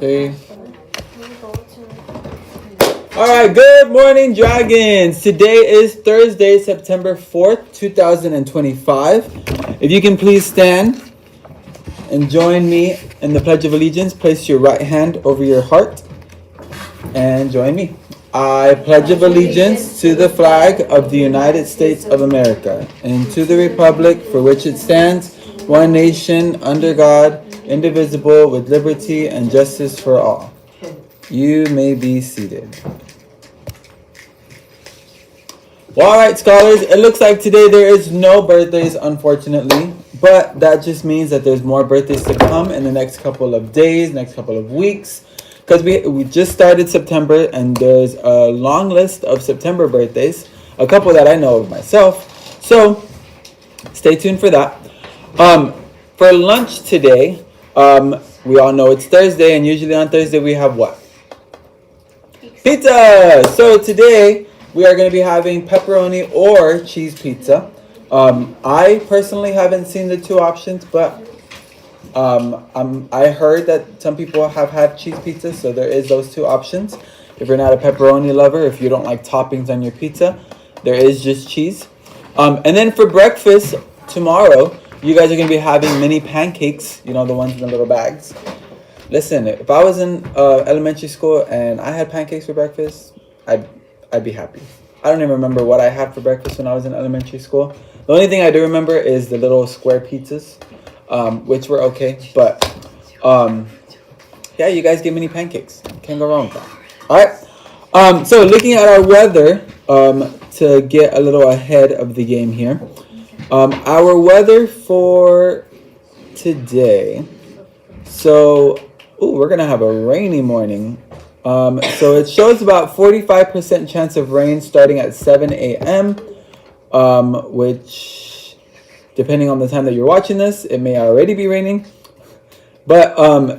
3. Alright, good morning, Dragons. Today is Thursday, September 4th, 2025. If you can please stand and join me in the Pledge of Allegiance. Place your right hand over your heart and join me. I pledge of allegiance to the flag of the United States of America and to the republic for which it stands, one nation, under God, indivisible, with liberty and justice for all. You may be seated. Well, all right, scholars, it looks like today there is no birthdays, unfortunately, but that just means that there's more birthdays to come in the next couple of days, next couple of weeks, because we just started September, and there's a long list of September birthdays, a couple that I know of myself, so stay tuned for that. For lunch today, we all know it's Thursday, and usually on Thursday we have what? Pizza! So today we are going to be having pepperoni or cheese pizza. I personally haven't seen the two options, but I heard that some people have had cheese pizza, so there is those two options. If you're not a pepperoni lover, if you don't like toppings on your pizza, there is just cheese. And then for breakfast tomorrow, you guys are going to be having mini pancakes, you know, the ones in the little bags. Listen, if I was in elementary school and I had pancakes for breakfast, I'd be happy. I don't even remember what I had for breakfast when I was in elementary school. The only thing I do remember is the little square pizzas, which were okay. But, yeah, you guys get mini pancakes. Can't go wrong with that. All right. So looking at our weather, to get a little ahead of the game here. Our weather for today. So, we're going to have a rainy morning. So it shows about 45% chance of rain starting at 7 a.m., which, depending on the time that you're watching this, it may already be raining. But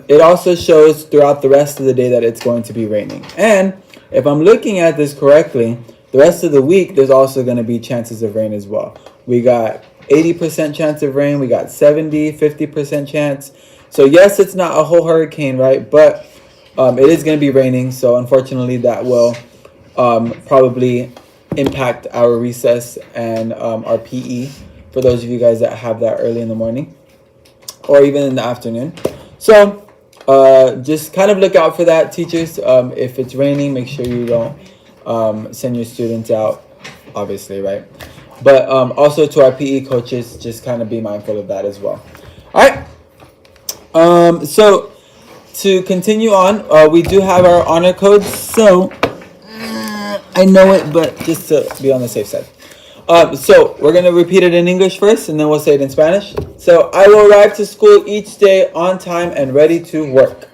it also shows throughout the rest of the day that it's going to be raining. And if I'm looking at this correctly, the rest of the week, there's also going to be chances of rain as well. We got 80% chance of rain. We got 70, 50% chance. So yes, it's not a whole hurricane, right? But it is going to be raining, so unfortunately that will probably impact our recess and our PE for those of you guys that have that early in the morning or even in the afternoon. So just kind of look out for that, teachers. If it's raining, make sure you don't send your students out, obviously, right? But also to our PE coaches, just kind of be mindful of that as well. All right. So to continue on, we do have our honor codes. So I know it, but just to be on the safe side. So we're going to repeat it in English first, and then we'll say it in Spanish. So I will arrive to school each day on time and ready to work.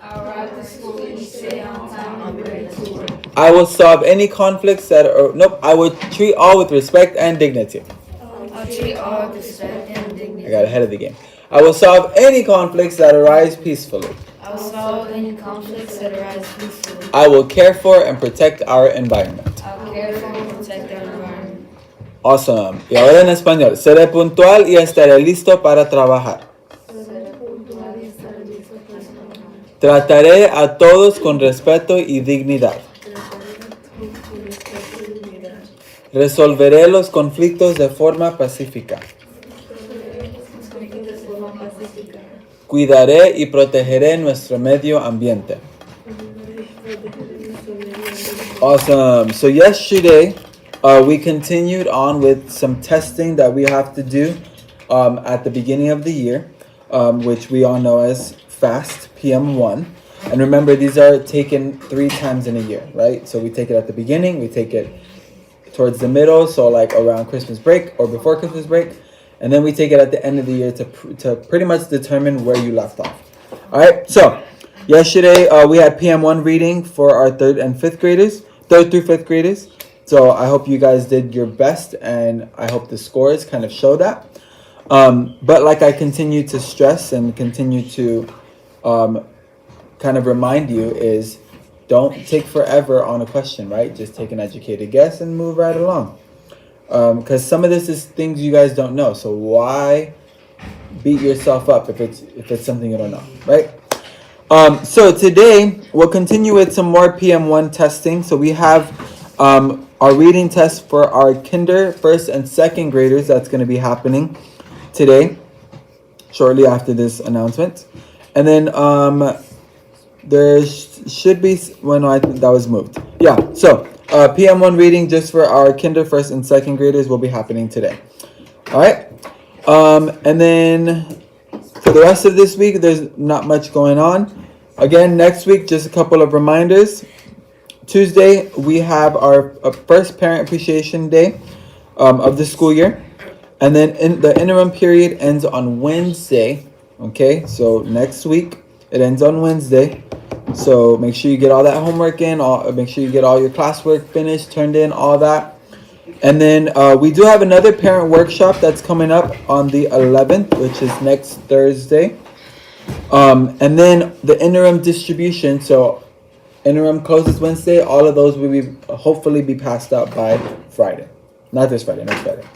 I will solve any conflicts that are... I will treat all with respect and dignity. I'll treat all with respect and dignity. I got ahead of the game. I will solve any conflicts that arise peacefully. I will solve any conflicts that arise peacefully. I will care for and protect our environment. I will care for and protect our environment. Awesome. Y ahora en español. Seré puntual y estaré listo para trabajar. Trataré a todos con respeto y dignidad. Resolveré los conflictos de forma pacífica. Cuidaré y protegeré nuestro medio ambiente. Awesome. So yesterday, we continued on with some testing that we have to do at the beginning of the year, which we all know as FAST, PM1. And remember, these are taken 3 times in a year, right? So we take it at the beginning, we take it towards the middle, so like around Christmas break or before Christmas break. And then we take it at the end of the year to pretty much determine where you left off. All right, so yesterday we had PM1 reading for our 3rd through 5th graders. So I hope you guys did your best, and I hope the scores kind of show that. But like I continue to stress and continue to kind of remind you is don't take forever on a question, right? Just take an educated guess and move right along. Because some of this is things you guys don't know. So why beat yourself up if it's something you don't know, right? So today we'll continue with some more PM1 testing. So we have our reading test for our kinder, first and second graders. That's going to be happening today, shortly after this announcement. And then there should be, well, no, I think that was moved. Yeah, so PM1 reading just for our kinder, first and second graders will be happening today. All right. And then for the rest of this week, there's not much going on. Again, next week, just a couple of reminders. Tuesday, we have our first Parent Appreciation Day of the school year. And then the interim period ends on Wednesday. Okay, so next week, it ends on Wednesday. So make sure you get all that homework in. Make sure you get all your classwork finished, turned in, all that. And then we do have another parent workshop that's coming up on the 11th, which is next Thursday. And then the interim distribution. So interim closes Wednesday. All of those will be hopefully be passed out by Friday. Not this Friday, next Friday.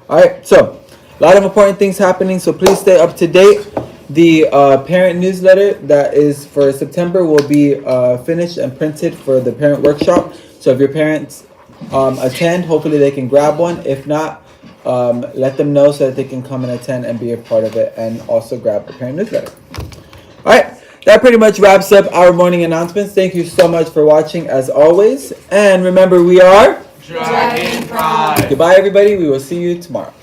All right. So a lot of important things happening. So please stay up to date. The parent newsletter that is for September will be finished and printed for the parent workshop. So if your parents attend, hopefully they can grab one. If not, let them know so that they can come and attend and be a part of it, and also grab the parent newsletter. All right, that pretty much wraps up our morning announcements. Thank you so much for watching as always, and remember, we are Dragon Pride. Goodbye everybody. We will see you tomorrow.